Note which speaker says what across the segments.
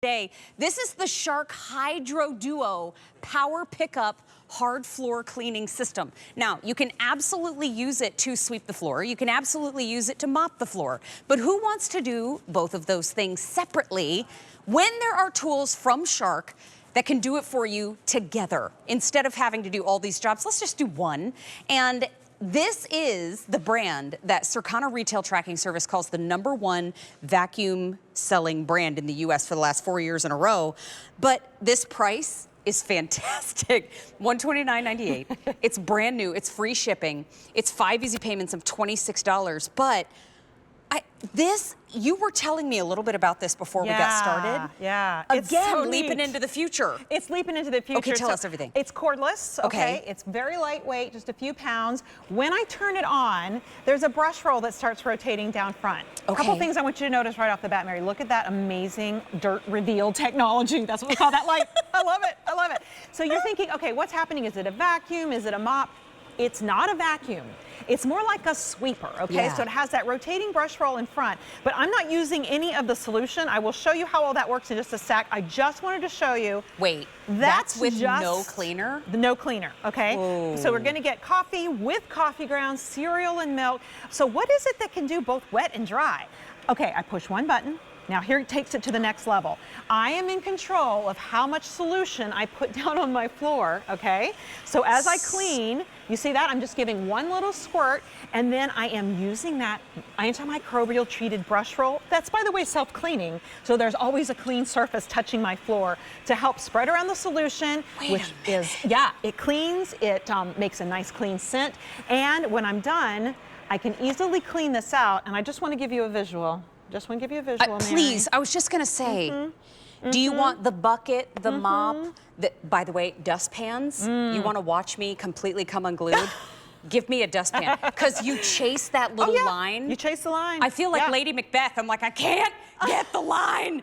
Speaker 1: Today. This is the Shark HydroDuo PowerPickup hard floor cleaning system. Now, you can absolutely use it to sweep the floor. You can absolutely use it to mop the floor. But who wants to do both of those things separately when there are tools from Shark that can do it for you together? Instead of having to do all these jobs, let's just do one. And this is the brand that Circana Retail Tracking Service calls the #1 vacuum selling brand in the US for the last 4 years in a row. But this price is fantastic. $129.98. It's brand new. It's free shipping. It's 5 easy payments of $26. But you were telling me a little bit about this before we got started.
Speaker 2: Yeah.
Speaker 1: Again,
Speaker 2: so
Speaker 1: leaping into the future.
Speaker 2: It's leaping into the future.
Speaker 1: Okay, tell us everything.
Speaker 2: It's cordless, okay? It's very lightweight, just a few pounds. When I turn it on, there's a brush roll that starts rotating down front. A couple things I want you to notice right off the bat, Mary. Look at that amazing dirt reveal technology. That's what we call that light. I love it. I love it. So you're thinking, okay, what's happening? Is it a vacuum? Is it a mop? It's not a vacuum. It's more like a sweeper, okay?
Speaker 1: Yeah.
Speaker 2: So it has that rotating brush roll in front, but I'm not using any of the solution. I will show you how all that works in just a sec. I just wanted to show you.
Speaker 1: Wait, that's with no cleaner?
Speaker 2: The no cleaner, okay?
Speaker 1: Ooh.
Speaker 2: So we're gonna get coffee with coffee grounds, cereal and milk. So what is it that can do both wet and dry? Okay, I push one button. Now here it takes it to the next level. I am in control of how much solution I put down on my floor, okay? So as I clean, you see that? I'm just giving one little squirt, and then I am using that antimicrobial treated brush roll. That's, by the way, self-cleaning, so there's always a clean surface touching my floor to help spread around the solution, it cleans, it makes a nice clean scent, and when I'm done, I can easily clean this out, and I just want to give you a visual. Just want to give you a visual, Mary.
Speaker 1: Please, I was just going to say, do you want the bucket, the mop, by the way, dustpans? You want to watch me completely come unglued? Give me a dustpan, because you chase that little line.
Speaker 2: You chase the line.
Speaker 1: I feel like Lady Macbeth. I'm like, I can't get the line.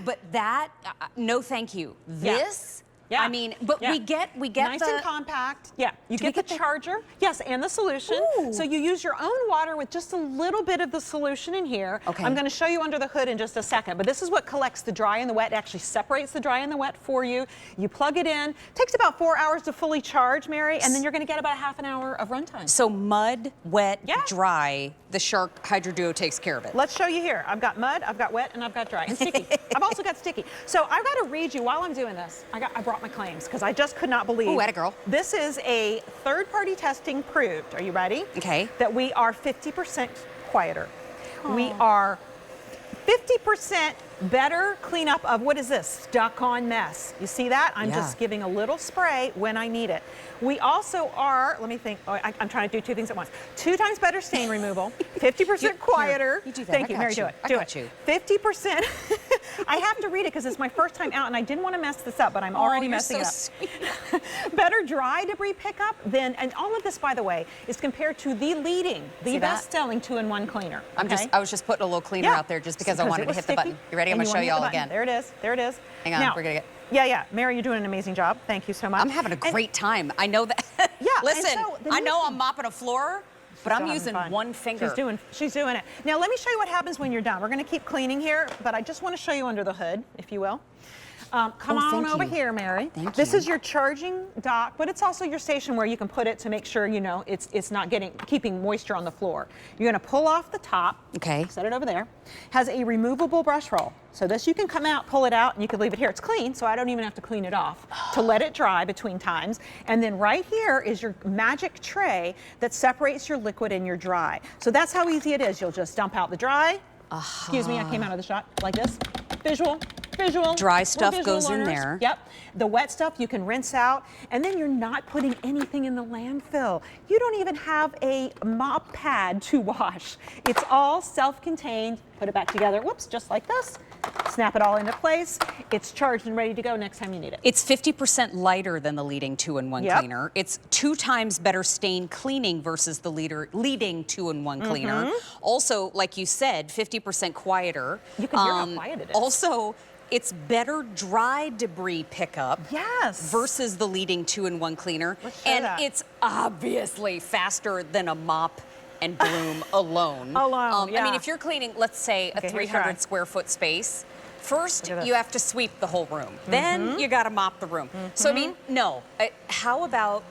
Speaker 1: But that, no thank you. This, I mean, but we get
Speaker 2: nice and compact. Yeah, you get the charger. Yes, and the solution. Ooh. So you use your own water with just a little bit of the solution in here. Okay. I'm going to show you under the hood in just a second, but this is what collects the dry and the wet. It actually separates the dry and the wet for you. You plug it in. Takes about 4 hours to fully charge, Mary, and then you're going to get about a half an hour of runtime.
Speaker 1: So mud, wet, dry, the Shark HydroDuo takes care of it.
Speaker 2: Let's show you here. I've got mud, I've got wet, and I've got dry, and sticky. I've also got sticky. So I've got to read you while I'm doing this. I brought my claims because I just could not believe.
Speaker 1: Ooh, atta girl.
Speaker 2: This is a third-party testing proved. Are you ready?
Speaker 1: Okay.
Speaker 2: That we are 50% quieter. We are 50% better cleanup of, what is this? Stuck on mess. You see that? I'm just giving a little spray when I need it. We also are, let me think, I'm trying to do 2 things at once. 2 times better stain removal, 50% quieter.
Speaker 1: You do that.
Speaker 2: Thank you, Mary, do it.
Speaker 1: I got you.
Speaker 2: 50%. I have to read it because it's my first time out and I didn't want to mess this up, but I'm already messing it up.
Speaker 1: Sweet.
Speaker 2: Better dry debris pickup than, and all of this, by the way, is compared to the leading, the best-selling 2-in-1 cleaner.
Speaker 1: I was just putting a little cleaner out there just because I wanted to hit the button. You ready? I'm going to show you all again.
Speaker 2: There it is. There it is.
Speaker 1: Hang on, we're going to get...
Speaker 2: Mary, you're doing an amazing job. Thank you so much.
Speaker 1: I'm having a great time. I know that. Listen, I know I'm mopping a floor, but I'm using one finger.
Speaker 2: She's doing it. Now let me show you what happens when you're done. We're going to keep cleaning here, but I just want to show you under the hood, if you will. Come on over here, Mary. This is your charging dock, but it's also your station where you can put it to make sure, you know, it's not keeping moisture on the floor. You're going to pull off the top. Okay. Set it over there. Has a removable brush roll. So this, you can come out, pull it out, and you can leave it here. It's clean, so I don't even have to clean it off to let it dry between times. And then right here is your magic tray that separates your liquid and your dry. So that's how easy it is. You'll just dump out the dry. Excuse me, I came out of the shot like this. Visual.
Speaker 1: Dry stuff goes in there.
Speaker 2: Yep. The wet stuff you can rinse out, and then you're not putting anything in the landfill. You don't even have a mop pad to wash. It's all self-contained. Put it back together, whoops, just like this. Snap it all into place. It's charged and ready to go next time you need it.
Speaker 1: It's 50% lighter than the leading 2-in-1 cleaner. It's 2 times better stain cleaning versus the leading 2-in-1 cleaner. Also, like you said, 50% quieter.
Speaker 2: You can hear how quiet it is.
Speaker 1: Also, it's better dry debris pickup versus the leading 2-in-1 cleaner. And it's obviously faster than a mop and broom alone.
Speaker 2: I mean,
Speaker 1: if you're cleaning, let's say, a 300 square foot space, First,
Speaker 2: Look at
Speaker 1: you
Speaker 2: this.
Speaker 1: have to sweep the whole room. Then you got to mop the room. So I mean, no. How about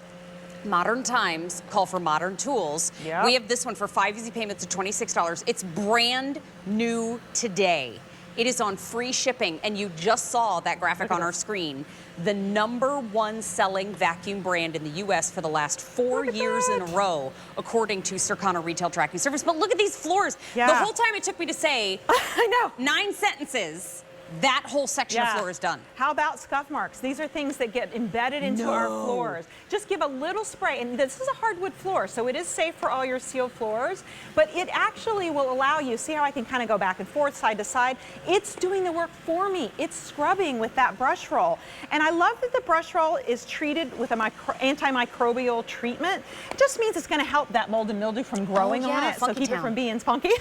Speaker 1: modern times call for modern tools?
Speaker 2: Yep.
Speaker 1: We have this one for 5 easy payments of $26. It's brand new today. It is on free shipping, and you just saw that graphic on our screen. The #1 selling vacuum brand in the U.S. for the last 4 years in a row, according to Circana Retail Tracking Service. But look at these floors.
Speaker 2: Yeah.
Speaker 1: The whole time it took me to say
Speaker 2: I know.
Speaker 1: 9 sentences, that whole section of floor is done.
Speaker 2: How about scuff marks? These are things that get embedded into our floors. Just give a little spray, and this is a hardwood floor, so it is safe for all your sealed floors, but it actually will allow you, see how I can kind of go back and forth, side to side? It's doing the work for me. It's scrubbing with that brush roll. And I love that the brush roll is treated with an antimicrobial treatment. It just means it's gonna help that mold and mildew from growing on it, so keep it from being funky.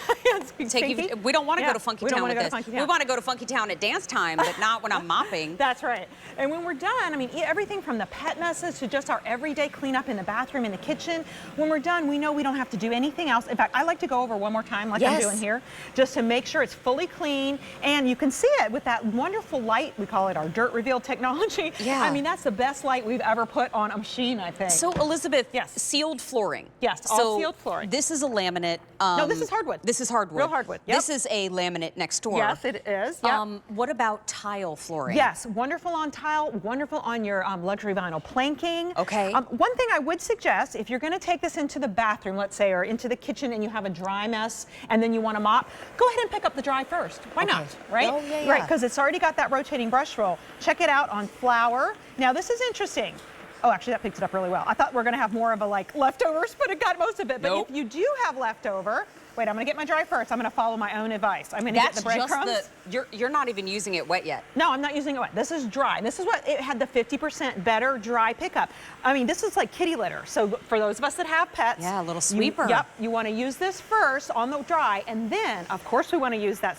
Speaker 1: We don't want to go to Funky Town with this. We want to go to Funky Town at dance time, but not when I'm mopping.
Speaker 2: That's right. And when we're done, I mean, everything from the pet messes to just our everyday cleanup in the bathroom, in the kitchen, when we're done, we know we don't have to do anything else. In fact, I like to go over one more time like I'm doing here, just to make sure it's fully clean. And you can see it with that wonderful light. We call it our dirt reveal technology.
Speaker 1: Yeah.
Speaker 2: I mean, that's the best light we've ever put on a machine, I think.
Speaker 1: So, Elizabeth,
Speaker 2: yes,
Speaker 1: sealed flooring.
Speaker 2: Yes, all sealed flooring.
Speaker 1: This is a laminate.
Speaker 2: No, this is hardwood.
Speaker 1: This is hardwood.
Speaker 2: Real hardwood. Yep.
Speaker 1: This is a laminate next door.
Speaker 2: Yes, it is. Yep.
Speaker 1: What about tile flooring?
Speaker 2: Yes, wonderful on tile, wonderful on your luxury vinyl planking.
Speaker 1: Okay.
Speaker 2: One thing I would suggest, if you're going to take this into the bathroom, let's say, or into the kitchen, and you have a dry mess, and then you want to mop, go ahead and pick up the dry first. Why not, right?
Speaker 1: Oh, yeah, yeah.
Speaker 2: Right, because it's already got that rotating brush roll. Check it out on flour. Now, this is interesting. Oh, actually, that picked it up really well. I thought we were going to have more of a, like, leftovers, but it got most of it. But
Speaker 1: Nope.
Speaker 2: if you do have leftover, wait, I'm going to get my dry first. I'm going to follow my own advice. I'm going to get the breadcrumbs.
Speaker 1: You're not even using it wet yet.
Speaker 2: No, I'm not using it wet. This is dry. This is what it had, the 50% better dry pickup. I mean, this is like kitty litter. So for those of us that have pets.
Speaker 1: Yeah, a little sweeper.
Speaker 2: You want to use this first on the dry, and then, of course, we want to use that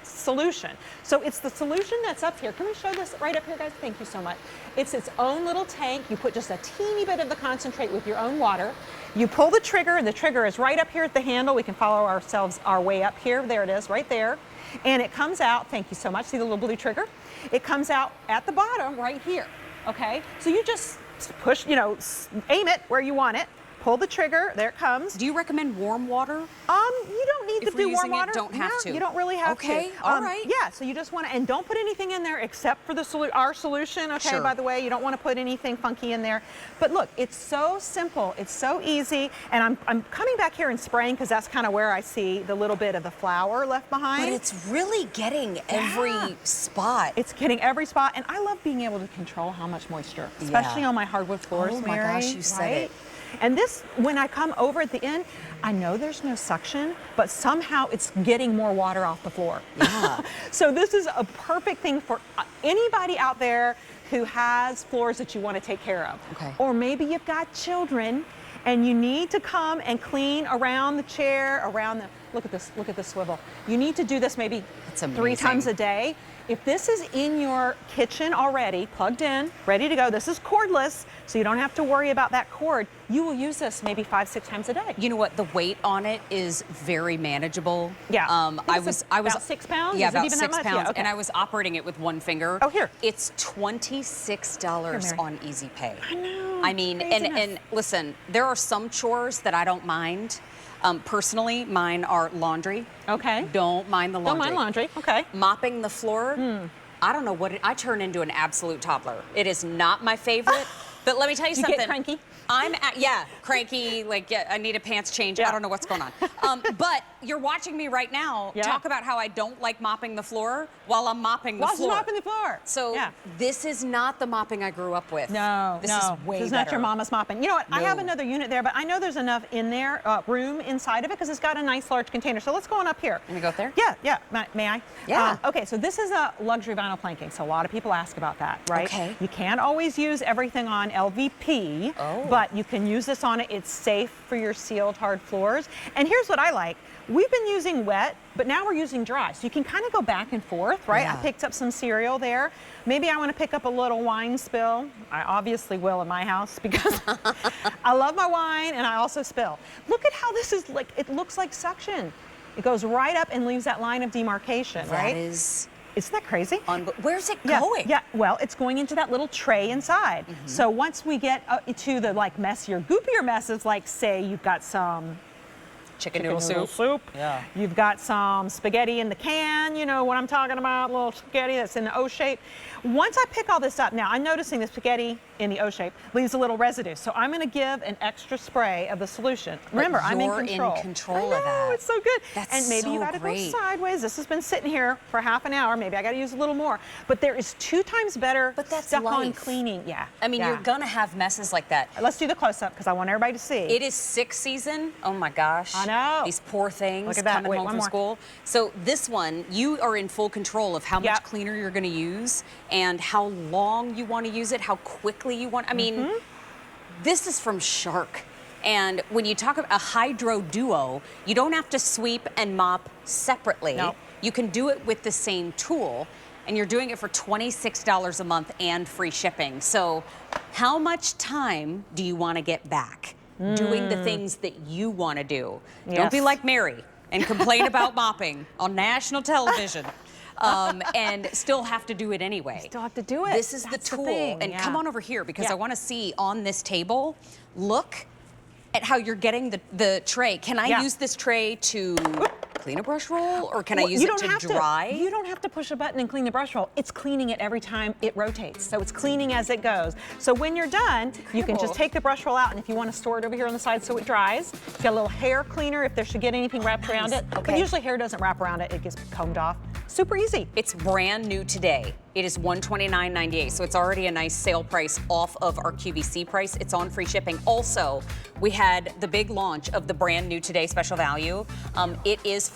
Speaker 2: solution. So it's the solution that's up here. Can we show this right up here, guys? Thank you so much. It's its own little tank. You put just a teeny bit of the concentrate with your own water. You pull the trigger, and the trigger is right up here at the handle. We can follow our way up here. There it is, right there. And it comes out, thank you so much. See the little blue trigger? It comes out at the bottom right here, okay? So you just push, aim it where you want it. Pull the trigger, there it comes.
Speaker 1: Do you recommend warm water?
Speaker 2: You don't need to do warm water.
Speaker 1: Don't have to.
Speaker 2: You don't really have to.
Speaker 1: Okay, all right.
Speaker 2: Yeah, so you just want to, and don't put anything in there except for our solution, okay,
Speaker 1: Sure.
Speaker 2: by the way. You don't want to put anything funky in there. But look, it's so simple, it's so easy, and I'm coming back here and spraying because that's kind of where I see the little bit of the flour left behind.
Speaker 1: But it's really getting every spot.
Speaker 2: It's getting every spot, and I love being able to control how much moisture, especially on my hardwood floors,
Speaker 1: Oh my
Speaker 2: Mary,
Speaker 1: gosh, you said
Speaker 2: right?
Speaker 1: it.
Speaker 2: And this, when I come over at the end, I know there's no suction, but somehow it's getting more water off the floor.
Speaker 1: Yeah.
Speaker 2: So this is a perfect thing for anybody out there who has floors that you want to take care of.
Speaker 1: Okay.
Speaker 2: Or maybe you've got children and you need to come and clean around the chair, around the, look at this swivel. You need to do this maybe 3 times a day. If this is in your kitchen already, plugged in, ready to go, this is cordless, so you don't have to worry about that cord. You will use this maybe 5-6 times a day.
Speaker 1: You know what? The weight on it is very manageable.
Speaker 2: Yeah.
Speaker 1: I was
Speaker 2: about 6 pounds.
Speaker 1: Yeah,
Speaker 2: Is it
Speaker 1: about
Speaker 2: even
Speaker 1: 6
Speaker 2: that much?
Speaker 1: pounds,
Speaker 2: Yeah, okay.
Speaker 1: and I was operating it with one finger.
Speaker 2: Oh, here.
Speaker 1: It's $26
Speaker 2: Mary.
Speaker 1: on Easy Pay.
Speaker 2: I know.
Speaker 1: I mean, and listen, there are some chores that I don't mind. Personally, mine are laundry.
Speaker 2: Okay.
Speaker 1: Don't mind the laundry.
Speaker 2: Don't mind laundry. Okay.
Speaker 1: Mopping the floor. I don't know what I turn into an absolute toddler. It is not my favorite. But let me tell you something.
Speaker 2: You get cranky?
Speaker 1: Cranky, like I need a pants change. I don't know what's going on. But you're watching me right now talk about how I don't like mopping the floor while I'm mopping the floor.
Speaker 2: While mopping the floor.
Speaker 1: So this is not the mopping I grew up with.
Speaker 2: No,
Speaker 1: this is way
Speaker 2: This is
Speaker 1: better.
Speaker 2: not your mama's mopping. You know what? I have
Speaker 1: No.
Speaker 2: another unit there, but I know there's enough in there, room inside of it, because it's got a nice large container. So let's go on up here.
Speaker 1: Can we go up there?
Speaker 2: Yeah. May I?
Speaker 1: Yeah.
Speaker 2: Okay, so this is a luxury vinyl planking. So a lot of people ask about that, right?
Speaker 1: Okay.
Speaker 2: You can't always use everything on LVP, but you can use this on it. It's safe for your sealed hard floors. And here's what I like. We've been using wet, but now we're using dry. So you can kind of go back and forth, right?
Speaker 1: Yeah.
Speaker 2: I picked up some cereal there. Maybe I want to pick up a little wine spill. I obviously will in my house because I love my wine and I also spill. Look at how this is like, it looks like suction. It goes right up and leaves that line of demarcation, right?
Speaker 1: That is...
Speaker 2: Isn't that crazy?
Speaker 1: Where's it
Speaker 2: Yeah,
Speaker 1: going?
Speaker 2: yeah, well, it's going into that little tray inside. So once we get to the like messier, goopier messes, like say you've got some
Speaker 1: Chicken noodle soup. Yeah.
Speaker 2: You've got some spaghetti in the can, you know what I'm talking about, little spaghetti that's in the O shape. Once I pick all this up, now I'm noticing the spaghetti in the O shape leaves a little residue. So I'm gonna give an extra spray of the solution. Remember, I'm in control.
Speaker 1: You're in control
Speaker 2: I
Speaker 1: of
Speaker 2: know,
Speaker 1: that.
Speaker 2: it's so good.
Speaker 1: That's
Speaker 2: and maybe you
Speaker 1: so
Speaker 2: gotta
Speaker 1: great.
Speaker 2: go sideways. This has been sitting here for half an hour. Maybe I gotta use a little more. But there is 2 times better stuff on cleaning. Yeah.
Speaker 1: I mean, you're gonna have messes like that.
Speaker 2: Let's do the close-up because I want everybody to see.
Speaker 1: It is 6 season. Oh my gosh.
Speaker 2: I know.
Speaker 1: These poor things
Speaker 2: Look at that.
Speaker 1: coming
Speaker 2: Wait,
Speaker 1: home
Speaker 2: one
Speaker 1: from
Speaker 2: more.
Speaker 1: school. So this one, you are in full control of how much cleaner you're gonna use and how long you wanna use it, how quickly you want. I mean, this is from Shark. And when you talk about a HydroDuo, you don't have to sweep and mop separately.
Speaker 2: Nope.
Speaker 1: You can do it with the same tool, and you're doing it for $26 a month and free shipping. So how much time do you want to get back doing the things that you want to do? Don't be like Mary and complain about mopping on national television. And still have to do it anyway.
Speaker 2: Still have to do it.
Speaker 1: This is
Speaker 2: That's
Speaker 1: the tool.
Speaker 2: thing.
Speaker 1: And come on over here because I want to see on this table, look at how you're getting the tray. Can I use this tray to clean a brush roll, or can I use it to dry?
Speaker 2: You don't have to push a button and clean the brush roll. It's cleaning it every time it rotates. So it's cleaning as it goes. So when you're done, you can just take the brush roll out, and if you want to store it over here on the side so it dries, you got a little hair cleaner if there should get anything wrapped around it.
Speaker 1: Okay.
Speaker 2: But usually hair doesn't wrap around it. It gets combed off. Super easy.
Speaker 1: It's brand new today. It is $129.98, so it's already a nice sale price off of our QVC price. It's on free shipping. Also, we had the big launch of the brand new today special value. It is from